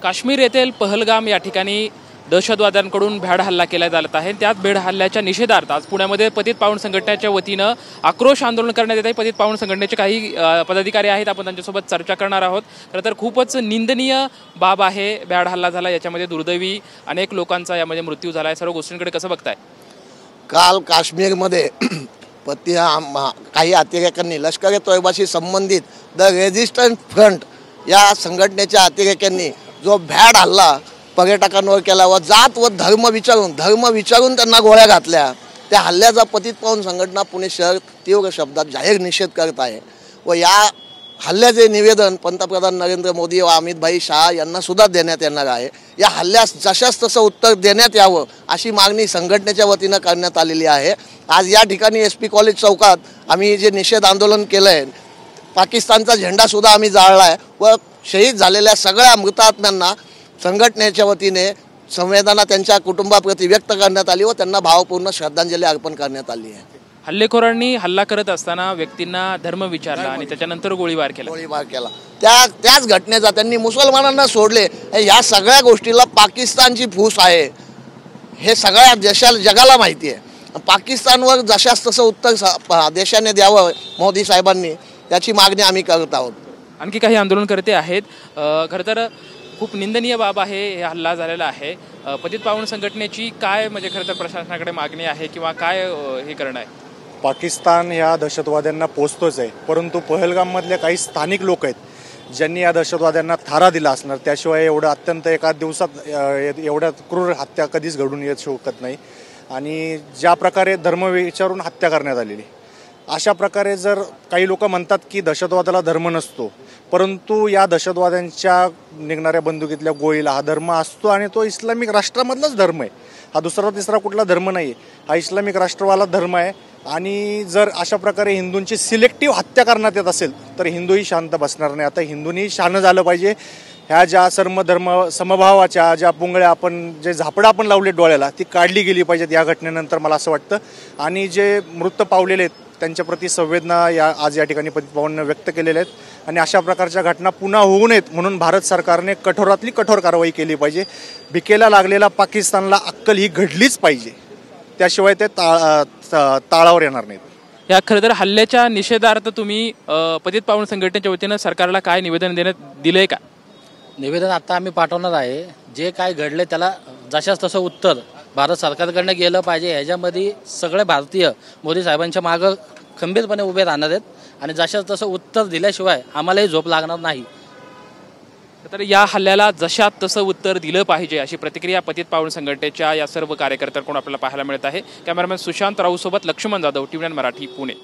काश्मीर येथील पहलगाम या ठिकाणी दहशतवाद्यांकडून भ्याड हल्ला केला जात आहे। त्याच भ्याड हल्ल्याच्या निषेधार्थ आज पुण्यामध्ये पतित पावन संघटनेच्या वतीनं आक्रोश आंदोलन करण्यात येत आहे। पतित पावन संघटनेचे काही पदाधिकारी आहेत, आपण त्यांच्यासोबत चर्चा करणार आहोत। खरं तर खूपच निंदनीय बाब आहे, भ्याड हल्ला झाला, याच्यामध्ये दुर्दैवी अनेक लोकांचा यामध्ये मृत्यू झाला आहे। सर्व गोष्टींकडे कसं बघताय? काल काश्मीरमध्ये काही अतिरेक्यांनी लष्कर ए तोयबाशी संबंधित द रेजिस्टन्स फ्रंट या संघटनेच्या अतिरेक्यांनी जो भ्याड हल्ला पर्यटकांवर केला व जात व धर्म विचारून त्यांना गोळ्या घातल्या, त्या हल्ल्याचा पतित पावन संघटना पुणे शहर तीव्र शब्दात जाहीर निषेध करत आहे। व या हल्ल्याचे निवेदन पंतप्रधान नरेंद्र मोदी व अमित शाह यांना सुद्धा देण्यात येणार आहे। या हल्ल्यास जशास तसं उत्तर देण्यात यावं अशी मागणी संघटनेच्या वतीनं करण्यात आलेली आहे। आज या ठिकाणी SP कॉलेज चौकात आम्ही जे निषेध आंदोलन केलं आहे, पाकिस्तानचा झेंडा सुद्धा आम्ही जाळला आहे व शहीद झालेल्या सगळ्या मृतात्म्यांना संघटनेच्या वतीने संवेदना त्यांच्या कुटुंबाप्रती व्यक्त करण्यात आली व त्यांना भावपूर्ण श्रद्धांजली अर्पण करण्यात आली आहे। हल्लेखोरांनी हल्ला करत असताना व्यक्तींना धर्म विचारला आणि त्याच्यानंतर गोळीबार केला। त्याच घटनेचा त्यांनी मुसलमानांना सोडले। या सगळ्या गोष्टीला पाकिस्तानची फूस आहे हे सगळ्या जगाला माहिती आहे। पाकिस्तानवर जशास तसं उत्तर देशाने द्यावं मोदी साहेबांनी, त्याची मागणी आम्ही करत आहोत। आणखी काही आंदोलनकर्ते आहेत। खरं तर खूप निंदनीय बाब आहे, हे हल्ला झालेला आहे। पतित पावन संघटनेची काय म्हणजे खरं तर प्रशासनाकडे मागणी आहे किंवा काय हे करणं आहे? पाकिस्तान ह्या दहशतवाद्यांना पोचतोच आहे, परंतु पहलगाममधले काही स्थानिक लोक आहेत ज्यांनी या दहशतवाद्यांना थारा दिला असणार। त्याशिवाय एवढं अत्यंत एका दिवसात एवढ्या क्रूर हत्या कधीच घडून येत शकत नाही। आणि ज्या प्रकारे धर्म विचारून हत्या करण्यात आलेली, अशा प्रकारे जर काही लोक म्हणतात की दहशतवादाला धर्म नसतो, परंतु या दहशतवाद्यांच्या निघणाऱ्या बंदुकीतल्या गोळीला हा धर्म असतो आणि तो इस्लामिक राष्ट्रामधलाच धर्म आहे। हा दुसरा तिसरा कुठला धर्म नाही, हा इस्लामिक राष्ट्रवाला धर्म आहे। आणि जर अशा प्रकारे हिंदूंची सिलेक्टिव्ह हत्या करण्यात येत असेल तर हिंदूही शांत बसणार नाही। आता हिंदूंनी शहाणं झालं पाहिजे। ह्या ज्या धर्म समभावाच्या ज्या पुंगळ्या आपण जे झापडं आपण लावले डोळ्याला, ती काढली गेली पाहिजेत या घटनेनंतर, मला असं वाटतं। आणि जे मृत पावलेले आहेत त्यांच्याप्रती संवेदना आज या ठिकाणी पतित पावनांनी व्यक्त केलेल्या आहेत। आणि अशा प्रकारच्या घटना पुन्हा होऊ नयेत म्हणून भारत सरकारने कठोरातली कठोर कारवाई केली पाहिजे। भिकेला लागलेला पाकिस्तानला अक्कल ही घडलीच पाहिजे, त्याशिवाय ते ताळावर येणार नाहीत। या खरं तर हल्ल्याच्या निषेधार्थ तुम्ही पतित पावन संघटनेच्या वतीनं सरकारला काय निवेदन दिलंय का? निवेदन आता आम्ही पाठवणार आहे। जे काय घडले त्याला जशास तसं उत्तर भारत सरकारकडनं गेलं पाहिजे। ह्याच्यामध्ये सगळे भारतीय मोदी साहेबांच्या मागं खंबीरपणे उभे राहणार आहेत आणि जशास तसं उत्तर दिल्याशिवाय आम्हालाही झोप लागणार नाही। तर या हल्ल्याला जशात तसं उत्तर दिलं पाहिजे अशी प्रतिक्रिया पतित पावन संघटनेच्या या सर्व कार्यकर्त्यांकडून आपल्याला पाहायला मिळत आहे। कॅमेरामॅन सुशांत राऊत सोबत लक्ष्मण जाधव, TV9 मराठी, पुणे।